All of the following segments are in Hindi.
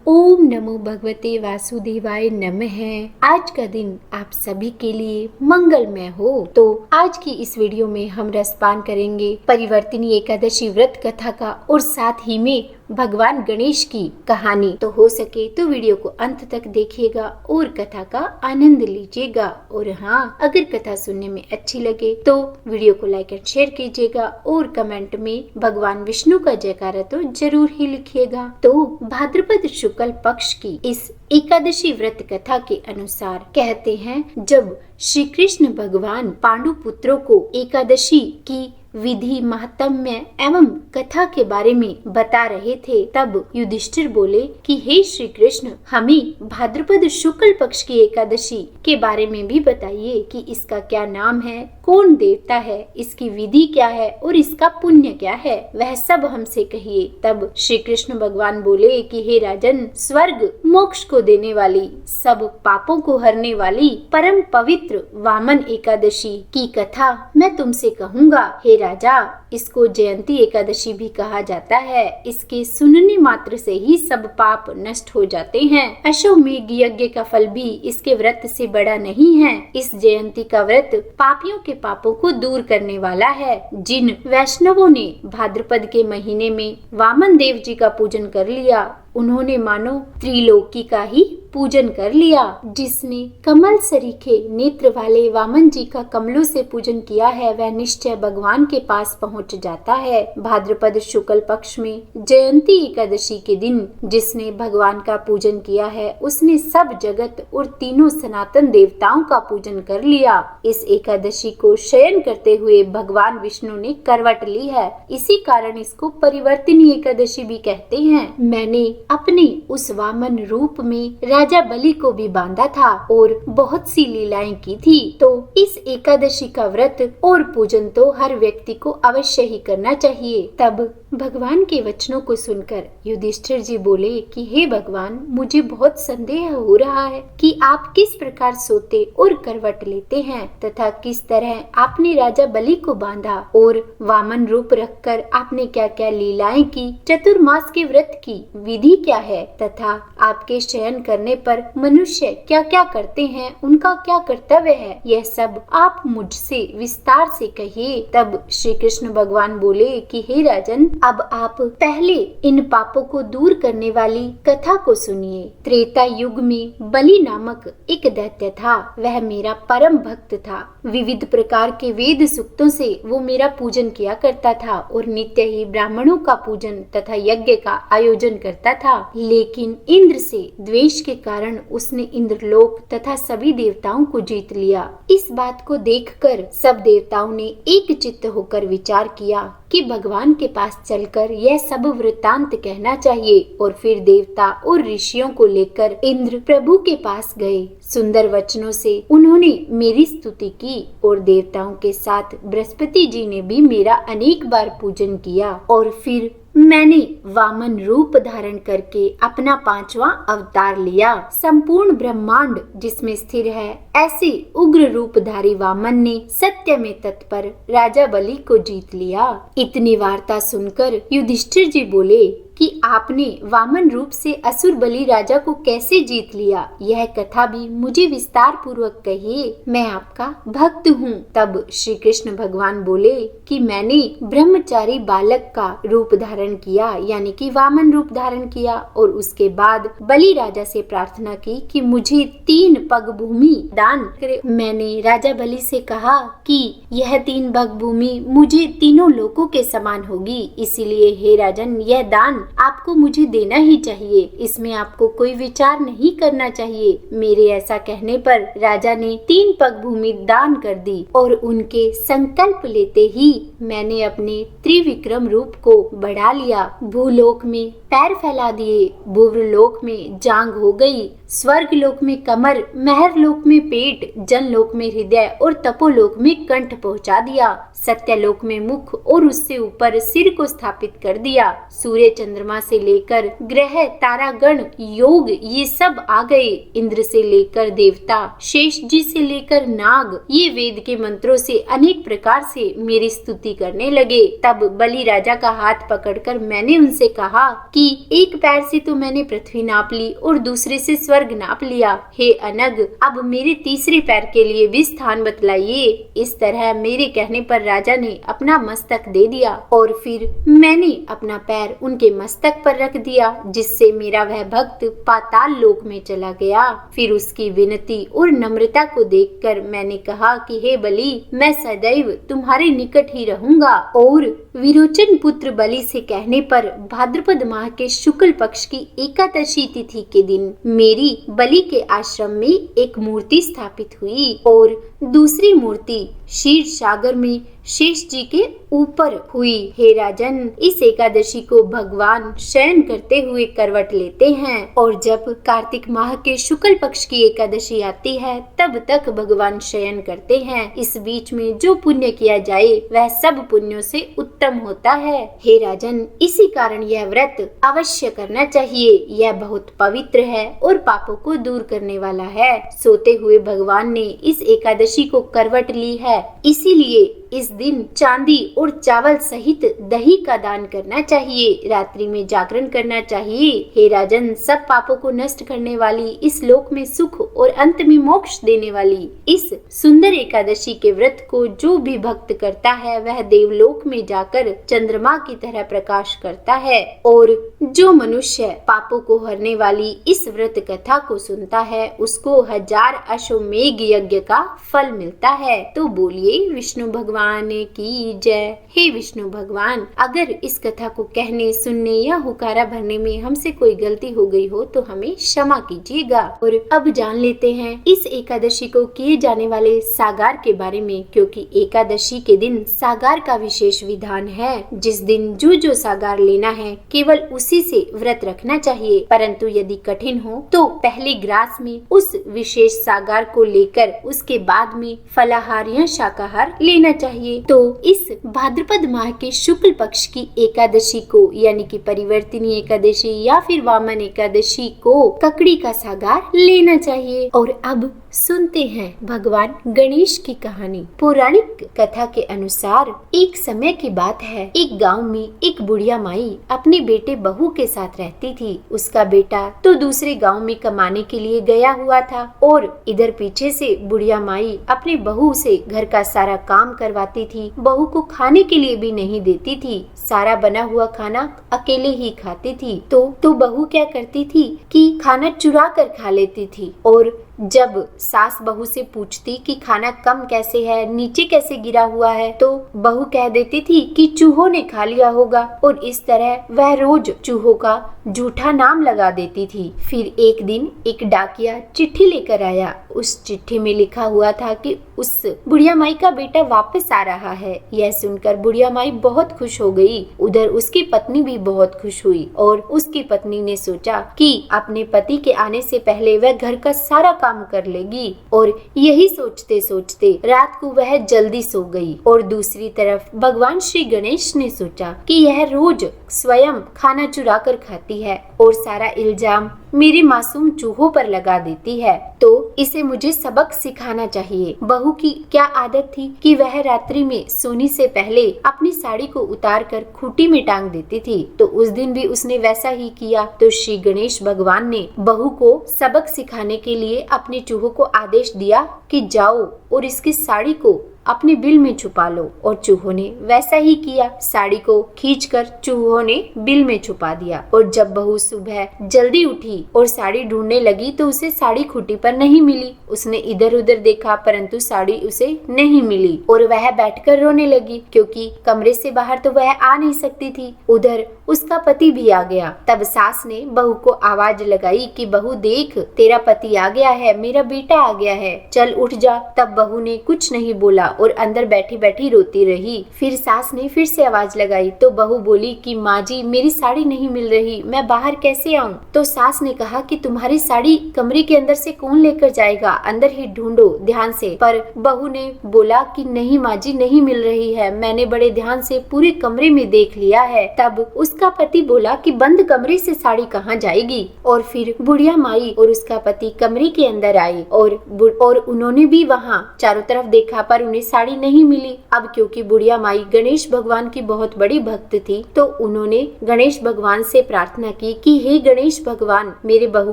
ओम नमो भगवते वासुदेवाय नमः। आज का दिन आप सभी के लिए मंगलमय हो। तो आज की इस वीडियो में हम रसपान करेंगे परिवर्तिनी एकादशी व्रत कथा का और साथ ही में भगवान गणेश की कहानी। तो हो सके तो वीडियो को अंत तक देखिएगा और कथा का आनंद लीजिएगा। और हाँ, अगर कथा सुनने में अच्छी लगे तो वीडियो को लाइक एंड शेयर कीजिएगा और कमेंट में भगवान विष्णु का जयकारा तो जरूर ही लिखिएगा। तो भाद्रपद शुक्ल पक्ष की इस एकादशी व्रत कथा के अनुसार कहते हैं, जब श्री कृष्ण भगवान पांडु पुत्रों को एकादशी की विधि, महात्म्य एवं कथा के बारे में बता रहे थे, तब युधिष्ठिर बोले कि हे श्री कृष्ण, हमें भाद्रपद शुक्ल पक्ष की एकादशी के बारे में भी बताइए कि इसका क्या नाम है, कौन देवता है, इसकी विधि क्या है और इसका पुण्य क्या है, वह सब हमसे कहिए। तब श्री कृष्ण भगवान बोले कि हे राजन, स्वर्ग मोक्ष को देने वाली, सब पापों को हरने वाली परम पवित्र वामन एकादशी की कथा मैं तुमसे कहूँगा। हे राजा, इसको जयंती एकादशी भी कहा जाता है। इसके सुनने मात्र से ही सब पाप नष्ट हो जाते हैं। अश्वमेध यज्ञ का फल भी इसके व्रत से बड़ा नहीं है। इस जयंती का व्रत पापियों के पापों को दूर करने वाला है। जिन वैष्णवों ने भाद्रपद के महीने में वामन देव जी का पूजन कर लिया, उन्होंने मानो त्रिलोकी का ही पूजन कर लिया। जिसने कमल सरीखे नेत्र वाले वामन जी का कमलों से पूजन किया है, वह निश्चय भगवान के पास पहुंच जाता है। भाद्रपद शुक्ल पक्ष में जयंती एकादशी के दिन जिसने भगवान का पूजन किया है, उसने सब जगत और तीनों सनातन देवताओं का पूजन कर लिया। इस एकादशी को शयन करते हुए भगवान विष्णु ने करवट ली है। इसी कारण इसको परिवर्तिनी एकादशी भी कहते हैं। मैंने अपने उस वामन रूप में राजा बलि को भी बांधा था और बहुत सी लीलाएं की थी। तो इस एकादशी का व्रत और पूजन तो हर व्यक्ति को अवश्य ही करना चाहिए। तब भगवान के वचनों को सुनकर युधिष्ठिर जी बोले कि हे भगवान, मुझे बहुत संदेह हो रहा है कि आप किस प्रकार सोते और करवट लेते हैं तथा किस तरह आपने राजा बलि को बांधा और वामन रूप रखकर आपने क्या क्या लीलाएं की, चतुर्मास के व्रत की विधि क्या है तथा आपके शयन करने पर मनुष्य क्या क्या करते हैं, उनका क्या कर्तव्य है, यह सब आप मुझसे विस्तार से कहिए। तब श्री कृष्ण भगवान बोले कि हे राजन, अब आप पहले इन पापों को दूर करने वाली कथा को सुनिए। त्रेता युग में बलि नामक एक दैत्य था। वह मेरा परम भक्त था। विविध प्रकार के वेद सूक्तों से वो मेरा पूजन किया करता था और नित्य ही ब्राह्मणों का पूजन तथा यज्ञ का आयोजन करता था। लेकिन इंद्र से द्वेष के कारण उसने इंद्रलोक तथा सभी देवताओं को जीत लिया। इस बात को देखकर सब देवताओं ने एक चित्त होकर विचार किया कि भगवान के पास चलकर यह सब वृत्तांत कहना चाहिए। और फिर देवता और ऋषियों को लेकर इंद्र प्रभु के पास गए। सुंदर वचनों से उन्होंने मेरी स्तुति की और देवताओं के साथ बृहस्पति जी ने भी मेरा अनेक बार पूजन किया। और फिर मैंने वामन रूप धारण करके अपना 5वां अवतार लिया। संपूर्ण ब्रह्मांड जिसमें स्थिर है, ऐसे उग्र रूपधारी वामन ने सत्य में तत्पर राजा बलि को जीत लिया। इतनी वार्ता सुनकर युधिष्ठिर जी बोले कि आपने वामन रूप से असुर बलि राजा को कैसे जीत लिया, यह कथा भी मुझे विस्तार पूर्वक कहिए। मैं आपका भक्त हूँ। तब श्री कृष्ण भगवान बोले कि मैंने ब्रह्मचारी बालक का रूप धारण किया, यानी कि वामन रूप धारण किया, और उसके बाद बलि राजा से प्रार्थना की कि मुझे 3 पग भूमि दान करे। मैंने राजा बलि से कहा कि यह 3 पग भूमि मुझे तीनों लोकों के समान होगी, इसीलिए हे राजन, यह दान आपको मुझे देना ही चाहिए। इसमें आपको कोई विचार नहीं करना चाहिए। मेरे ऐसा कहने पर राजा ने 3 पग भूमि दान कर दी और उनके संकल्प लेते ही मैंने अपने त्रिविक्रम रूप को बढ़ा लिया। भूलोक में पैर फैला दिए, भूवरलोक में जांग हो गई, स्वर्ग लोक में कमर, महरलोक में पेट, जनलोक में हृदय और तपोलोक में कंठ पहुंचा दिया। सत्यलोक में मुख और उससे ऊपर सिर को स्थापित कर दिया। सूर्य चंद्र चंद्रमा से लेकर ग्रह, तारागण, योग ये सब आ गए। इंद्र से लेकर देवता, शेष जी से लेकर नाग ये वेद के मंत्रों से अनेक प्रकार से मेरी स्तुति करने लगे। तब बलि राजा का हाथ पकड़कर मैंने उनसे कहा कि एक पैर से तो मैंने पृथ्वी नाप ली और दूसरे से स्वर्ग नाप लिया। हे अनग, अब मेरे तीसरे पैर के लिए भी स्थान बतलाइए। इस तरह मेरे कहने पर राजा ने अपना मस्तक दे दिया और फिर मैंने अपना पैर उनके मस्तक पर रख दिया, जिससे मेरा वह भक्त पाताल लोक में चला गया। फिर उसकी विनती और नम्रता को देखकर मैंने कहा कि हे बलि, मैं सदैव तुम्हारे निकट ही रहूंगा। और विरोचन पुत्र बलि से कहने पर भाद्रपद माह के शुक्ल पक्ष की एकादशी तिथि के दिन मेरी बलि के आश्रम में एक मूर्ति स्थापित हुई और दूसरी मूर्ति क्षीर सागर में शेष जी के ऊपर हुई। हे राजन, इस एकादशी को भगवान शयन करते हुए करवट लेते हैं और जब कार्तिक माह के शुक्ल पक्ष की एकादशी आती है तब तक भगवान शयन करते हैं। इस बीच में जो पुण्य किया जाए वह सब पुण्यों से उत्तम होता है। हे राजन, इसी कारण यह व्रत अवश्य करना चाहिए। यह बहुत पवित्र है और पापों को दूर करने वाला है। सोते हुए भगवान ने इस एकादशी को करवट ली है, इसीलिए इस दिन चांदी और चावल सहित दही का दान करना चाहिए। रात्रि में जागरण करना चाहिए। हे राजन, सब पापों को नष्ट करने वाली, इस लोक में सुख और अंत में मोक्ष देने वाली इस सुंदर एकादशी के व्रत को जो भी भक्त करता है वह देवलोक में जाकर चंद्रमा की तरह प्रकाश करता है। और जो मनुष्य पापों को हरने वाली इस व्रत कथा को सुनता है उसको 1000 अश्वमेघ यज्ञ का फल मिलता है। तो बोलिए विष्णु भगवान की जय। हे विष्णु भगवान, अगर इस कथा को कहने, सुनने या हुकारा भरने में हमसे कोई गलती हो गई हो तो हमें क्षमा कीजिएगा। और अब जान लेते हैं इस एकादशी को किए जाने वाले सागार के बारे में, क्योंकि एकादशी के दिन सागार का विशेष विधान है। जिस दिन जो सागार लेना है केवल उसी से व्रत रखना चाहिए, परंतु यदि कठिन हो तो पहले ग्रास में उस विशेष सागार को लेकर उसके बाद में फलाहार या शाकाहार लेना चाहिए। तो इस भाद्रपद माह के शुक्ल पक्ष की एकादशी को यानी कि परिवर्तिनी एकादशी या फिर वामन एकादशी को ककड़ी का सागार लेना चाहिए। और अब सुनते हैं भगवान गणेश की कहानी। पौराणिक कथा के अनुसार एक समय की बात है, एक गांव में एक बुढ़िया माई अपने बेटे बहू के साथ रहती थी। उसका बेटा तो दूसरे गांव में कमाने के लिए गया हुआ था और इधर पीछे से बुढ़िया माई अपने बहू से घर का सारा काम करवाती थी। बहू को खाने के लिए भी नहीं देती थी, सारा बना हुआ खाना अकेले ही खाती थी। तो बहू क्या करती थी कि खाना चुरा कर खा लेती थी। और जब सास बहू से पूछती कि खाना कम कैसे है, नीचे कैसे गिरा हुआ है, तो बहू कह देती थी कि चूहों ने खा लिया होगा। और इस तरह वह रोज चूहों का झूठा नाम लगा देती थी। फिर एक दिन एक डाकिया चिट्ठी लेकर आया। उस चिट्ठी में लिखा हुआ था कि उस बुढ़िया माई का बेटा वापस आ रहा है। यह सुनकर बुढ़िया माई बहुत खुश हो गई। उधर उसकी पत्नी भी बहुत खुश हुई और उसकी पत्नी ने सोचा कि अपने पति के आने से पहले वह घर का सारा काम कर लेगी। और यही सोचते सोचते रात को वह जल्दी सो गई। और दूसरी तरफ भगवान श्री गणेश ने सोचा कि यह रोज स्वयं खाना चुरा कर खाती है और सारा इल्जाम मेरे मासूम चूहों पर लगा देती है, तो इसे मुझे सबक सिखाना चाहिए। बहू की क्या आदत थी कि वह रात्रि में सोने से पहले अपनी साड़ी को उतार कर खूंटी में टांग देती थी, तो उस दिन भी उसने वैसा ही किया। तो श्री गणेश भगवान ने बहू को सबक सिखाने के लिए अपने चूहों को आदेश दिया कि जाओ और इसकी साड़ी को अपने बिल में छुपा लो। और चूहों ने वैसा ही किया। साड़ी को खींचकर चूहों ने बिल में छुपा दिया। और जब बहू सुबह जल्दी उठी और साड़ी ढूंढने लगी तो उसे साड़ी खूंटी पर नहीं मिली। उसने इधर उधर देखा परंतु साड़ी उसे नहीं मिली और वह बैठकर रोने लगी, क्योंकि कमरे से बाहर तो वह आ नहीं सकती थी। उधर उसका पति भी आ गया। तब सास ने बहू को आवाज लगाई कि बहू देख, तेरा पति आ गया है, मेरा बेटा आ गया है, चल उठ जा। तब बहू ने कुछ नहीं बोला और अंदर बैठी बैठी रोती रही। फिर सास ने फिर से आवाज लगाई तो बहू बोली कि माँ जी मेरी साड़ी नहीं मिल रही, मैं बाहर कैसे आऊँ। तो सास ने कहा कि तुम्हारी साड़ी कमरे के अंदर से कौन लेकर जाएगा, अंदर ही ढूंढो ध्यान से। पर बहू ने बोला कि नहीं माँ जी नहीं मिल रही है, मैंने बड़े ध्यान से पूरे कमरे में देख लिया है। तब उसका पति बोला कि बंद कमरे से साड़ी कहाँ जाएगी। और फिर बुढ़िया माई और उसका पति कमरे के अंदर आए और उन्होंने भी वहाँ चारों तरफ देखा पर उन्हें साड़ी नहीं मिली। अब क्योंकि बुढ़िया माई गणेश भगवान की बहुत बड़ी भक्त थी तो उन्होंने गणेश भगवान से प्रार्थना की कि हे गणेश भगवान मेरे बहू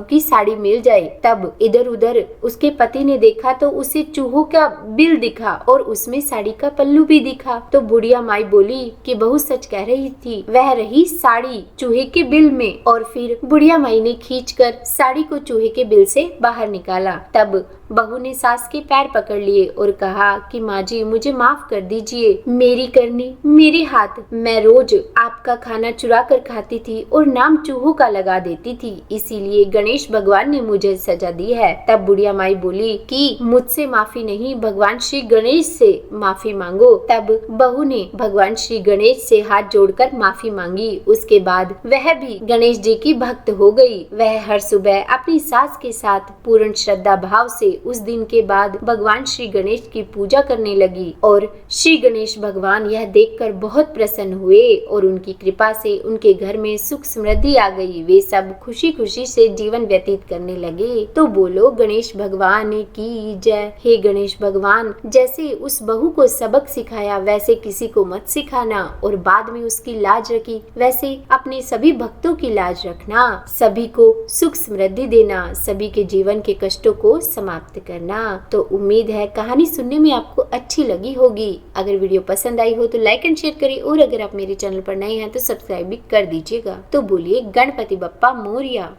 की साड़ी मिल जाए। तब इधर उधर उसके पति ने देखा तो उसे चूहों का बिल दिखा और उसमें साड़ी का पल्लू भी दिखा। तो बुढ़िया माई बोली कि बहू सच कह रही थी, वह रही साड़ी चूहे के बिल में। और फिर बुढ़िया माई ने खींचकर साड़ी को चूहे के बिल से बाहर निकाला। तब बहू ने सास के पैर पकड़ लिए और कहा कि माँ जी मुझे माफ कर दीजिए, मेरी करनी मेरे हाथ, मैं रोज आपका खाना चुरा कर खाती थी और नाम चूहों का लगा देती थी, इसीलिए गणेश भगवान ने मुझे सजा दी है। तब बुढ़िया माई बोली कि मुझसे माफी नहीं, भगवान श्री गणेश से माफी मांगो। तब बहू ने भगवान श्री गणेश से हाथ जोड़कर माफी मांगी। उसके बाद वह भी गणेश जी की भक्त हो गई। वह हर सुबह अपनी सास के साथ पूर्ण श्रद्धा भाव से उस दिन के बाद भगवान श्री गणेश की पूजा करने लगी और श्री गणेश भगवान यह देखकर बहुत प्रसन्न हुए और उनकी कृपा से उनके घर में सुख समृद्धि आ गई। वे सब खुशी खुशी से जीवन व्यतीत करने लगे। तो बोलो गणेश भगवान की जय। हे गणेश भगवान, जैसे उस बहू को सबक सिखाया वैसे किसी को मत सिखाना और बाद में उसकी लाज रखी वैसे अपने सभी भक्तों की लाज रखना। सभी को सुख समृद्धि देना, सभी के जीवन के कष्टों को समाप्त करना। तो उम्मीद है कहानी सुनने में आपको अच्छी लगी होगी। अगर वीडियो पसंद आई हो तो लाइक एंड शेयर करें और अगर आप मेरे चैनल पर नए हैं तो सब्सक्राइब भी कर दीजिएगा। तो बोलिए गणपति बप्पा मोरया।